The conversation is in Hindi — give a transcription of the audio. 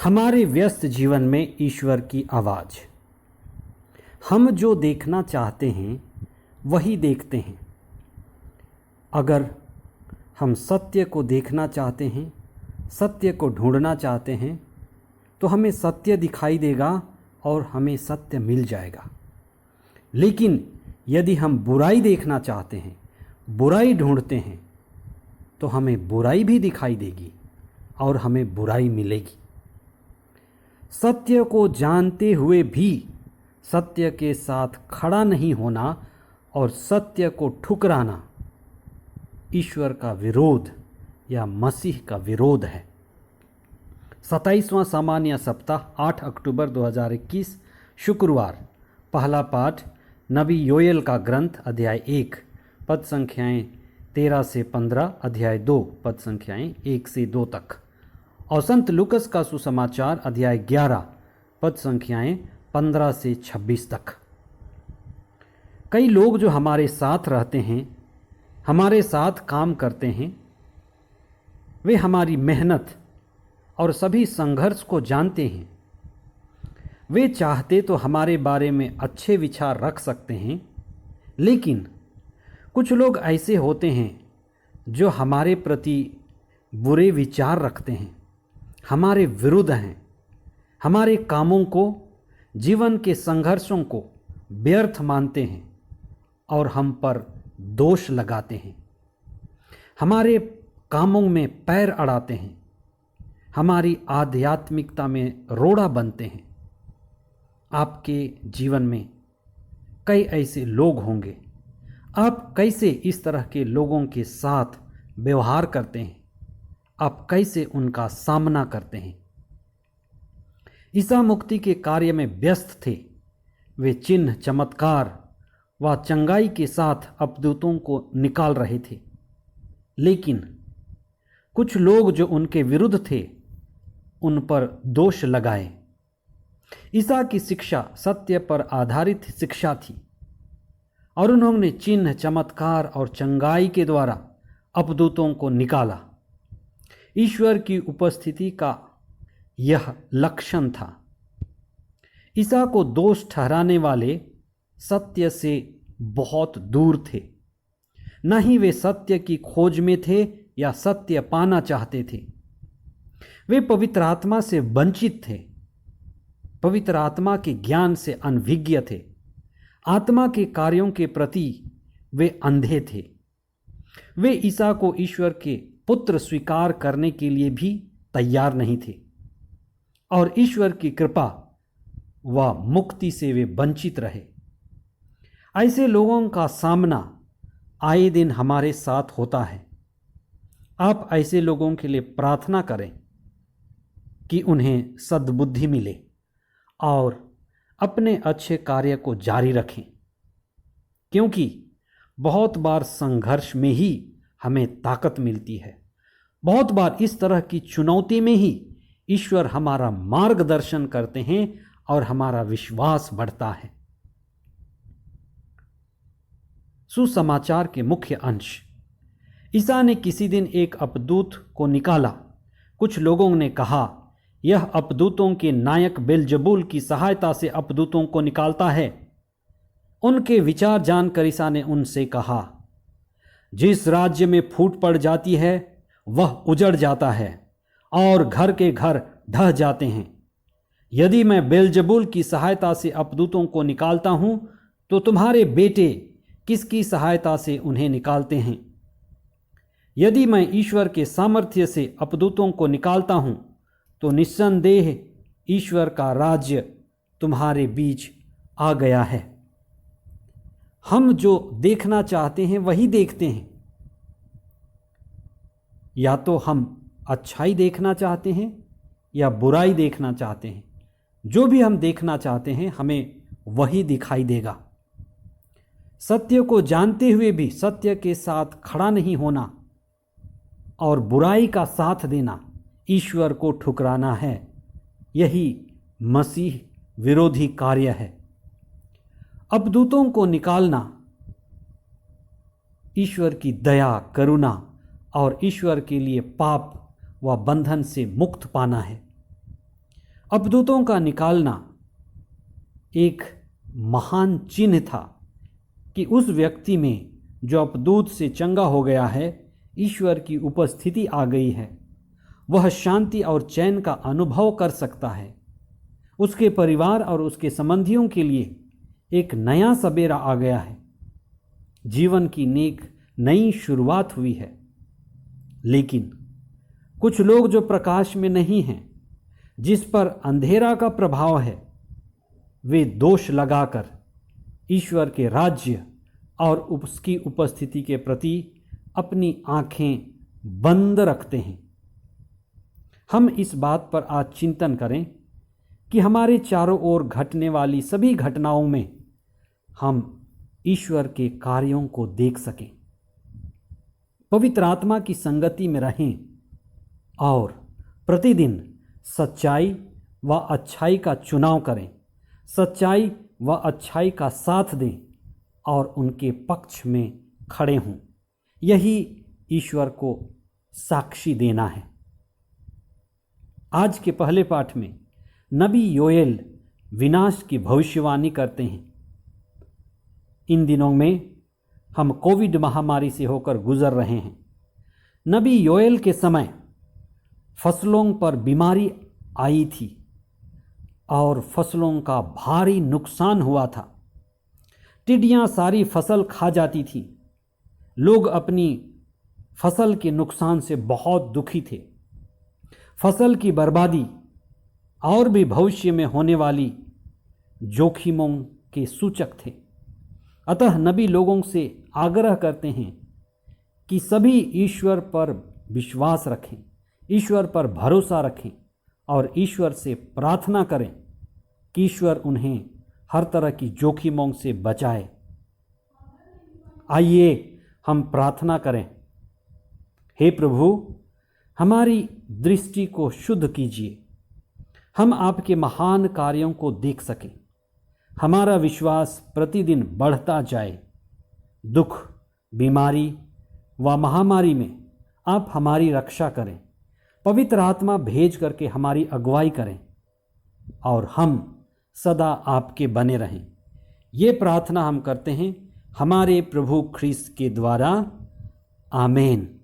हमारे व्यस्त जीवन में ईश्वर की आवाज़। हम जो देखना चाहते हैं वही देखते हैं। अगर हम सत्य को देखना चाहते हैं, सत्य को ढूंढना चाहते हैं, तो हमें सत्य दिखाई देगा और हमें सत्य मिल जाएगा। लेकिन यदि हम बुराई देखना चाहते हैं, बुराई ढूंढते हैं, तो हमें बुराई भी दिखाई देगी और हमें बुराई मिलेगी। सत्य को जानते हुए भी सत्य के साथ खड़ा नहीं होना और सत्य को ठुकराना ईश्वर का विरोध या मसीह का विरोध है। 27वां सामान्य सप्ताह 8 अक्टूबर 2021 शुक्रवार। पहला पाठ नबी योएल का ग्रंथ अध्याय 1 पद संख्याएं 13 से 15, अध्याय 2 पद संख्याएं 1 से 2 तक, और संत लूकस का सुसमाचार अध्याय 11 पद संख्याएं 15 से 26 तक। कई लोग जो हमारे साथ रहते हैं, हमारे साथ काम करते हैं, वे हमारी मेहनत और सभी संघर्ष को जानते हैं। वे चाहते तो हमारे बारे में अच्छे विचार रख सकते हैं, लेकिन कुछ लोग ऐसे होते हैं जो हमारे प्रति बुरे विचार रखते हैं, हमारे विरुद्ध हैं, हमारे कामों को, जीवन के संघर्षों को व्यर्थ मानते हैं और हम पर दोष लगाते हैं, हमारे कामों में पैर अड़ाते हैं, हमारी आध्यात्मिकता में रोड़ा बनते हैं। आपके जीवन में कई ऐसे लोग होंगे। आप कैसे इस तरह के लोगों के साथ व्यवहार करते हैं? आप कैसे उनका सामना करते हैं? ईसा मुक्ति के कार्य में व्यस्त थे। वे चिन्ह, चमत्कार व चंगाई के साथ अपदूतों को निकाल रहे थे, लेकिन कुछ लोग जो उनके विरुद्ध थे उन पर दोष लगाए। ईसा की शिक्षा सत्य पर आधारित शिक्षा थी और उन्होंने चिन्ह, चमत्कार और चंगाई के द्वारा अपदूतों को निकाला। ईश्वर की उपस्थिति का यह लक्षण था। ईसा को दोष ठहराने वाले सत्य से बहुत दूर थे। न ही वे सत्य की खोज में थे या सत्य पाना चाहते थे। वे पवित्र आत्मा से वंचित थे, पवित्र आत्मा के ज्ञान से अनभिज्ञ थे, आत्मा के कार्यों के प्रति वे अंधे थे। वे ईसा को ईश्वर के पुत्र स्वीकार करने के लिए भी तैयार नहीं थे और ईश्वर की कृपा व मुक्ति से वे वंचित रहे। ऐसे लोगों का सामना आए दिन हमारे साथ होता है। आप ऐसे लोगों के लिए प्रार्थना करें कि उन्हें सद्बुद्धि मिले और अपने अच्छे कार्य को जारी रखें, क्योंकि बहुत बार संघर्ष में ही हमें ताकत मिलती है। बहुत बार इस तरह की चुनौती में ही ईश्वर हमारा मार्गदर्शन करते हैं और हमारा विश्वास बढ़ता है। सुसमाचार के मुख्य अंश। ईसा ने किसी दिन एक अपदूत को निकाला। कुछ लोगों ने कहा, यह अपदूतों के नायक बेलजबूल की सहायता से अपदूतों को निकालता है। उनके विचार जानकर ईसा ने उनसे कहा, जिस राज्य में फूट पड़ जाती है वह उजड़ जाता है और घर के घर ढह जाते हैं। यदि मैं बेलजबूल की सहायता से अपदूतों को निकालता हूं, तो तुम्हारे बेटे किसकी सहायता से उन्हें निकालते हैं? यदि मैं ईश्वर के सामर्थ्य से अपदूतों को निकालता हूं, तो निस्संदेह ईश्वर का राज्य तुम्हारे बीच आ गया है। हम जो देखना चाहते हैं वही देखते हैं। या तो हम अच्छाई देखना चाहते हैं या बुराई देखना चाहते हैं। जो भी हम देखना चाहते हैं हमें वही दिखाई देगा। सत्य को जानते हुए भी सत्य के साथ खड़ा नहीं होना और बुराई का साथ देना ईश्वर को ठुकराना है। यही मसीह विरोधी कार्य है। अपदूतों को निकालना ईश्वर की दया, करुणा और ईश्वर के लिए पाप व बंधन से मुक्त पाना है। अपदूतों का निकालना एक महान चिन्ह था कि उस व्यक्ति में जो अपदूत से चंगा हो गया है, ईश्वर की उपस्थिति आ गई है। वह शांति और चैन का अनुभव कर सकता है। उसके परिवार और उसके संबंधियों के लिए एक नया सवेरा आ गया है। जीवन की नेक नई शुरुआत हुई है। लेकिन कुछ लोग जो प्रकाश में नहीं हैं, जिस पर अंधेरा का प्रभाव है, वे दोष लगाकर ईश्वर के राज्य और उसकी उपस्थिति के प्रति अपनी आंखें बंद रखते हैं। हम इस बात पर आज चिंतन करें कि हमारे चारों ओर घटने वाली सभी घटनाओं में हम ईश्वर के कार्यों को देख सकें, पवित्र आत्मा की संगति में रहें और प्रतिदिन सच्चाई व अच्छाई का चुनाव करें, सच्चाई व अच्छाई का साथ दें और उनके पक्ष में खड़े हों। यही ईश्वर को साक्षी देना है। आज के पहले पाठ में नबी योएल विनाश की भविष्यवाणी करते हैं। इन दिनों में हम कोविड महामारी से होकर गुजर रहे हैं। नबी योएल के समय फसलों पर बीमारी आई थी और फसलों का भारी नुकसान हुआ था। टिड्डियाँ सारी फसल खा जाती थी। लोग अपनी फसल के नुकसान से बहुत दुखी थे। फसल की बर्बादी और भी भविष्य में होने वाली जोखिमों के सूचक थे। अतः नबी लोगों से आग्रह करते हैं कि सभी ईश्वर पर विश्वास रखें, ईश्वर पर भरोसा रखें और ईश्वर से प्रार्थना करें कि ईश्वर उन्हें हर तरह की जोखिमों से बचाए। आइए हम प्रार्थना करें। हे प्रभु, हमारी दृष्टि को शुद्ध कीजिए, हम आपके महान कार्यों को देख सकें। हमारा विश्वास प्रतिदिन बढ़ता जाए। दुख, बीमारी व महामारी में आप हमारी रक्षा करें। पवित्र आत्मा भेज करके हमारी अगुवाई करें और हम सदा आपके बने रहें। ये प्रार्थना हम करते हैं हमारे प्रभु ख्रीस्त के द्वारा। आमीन।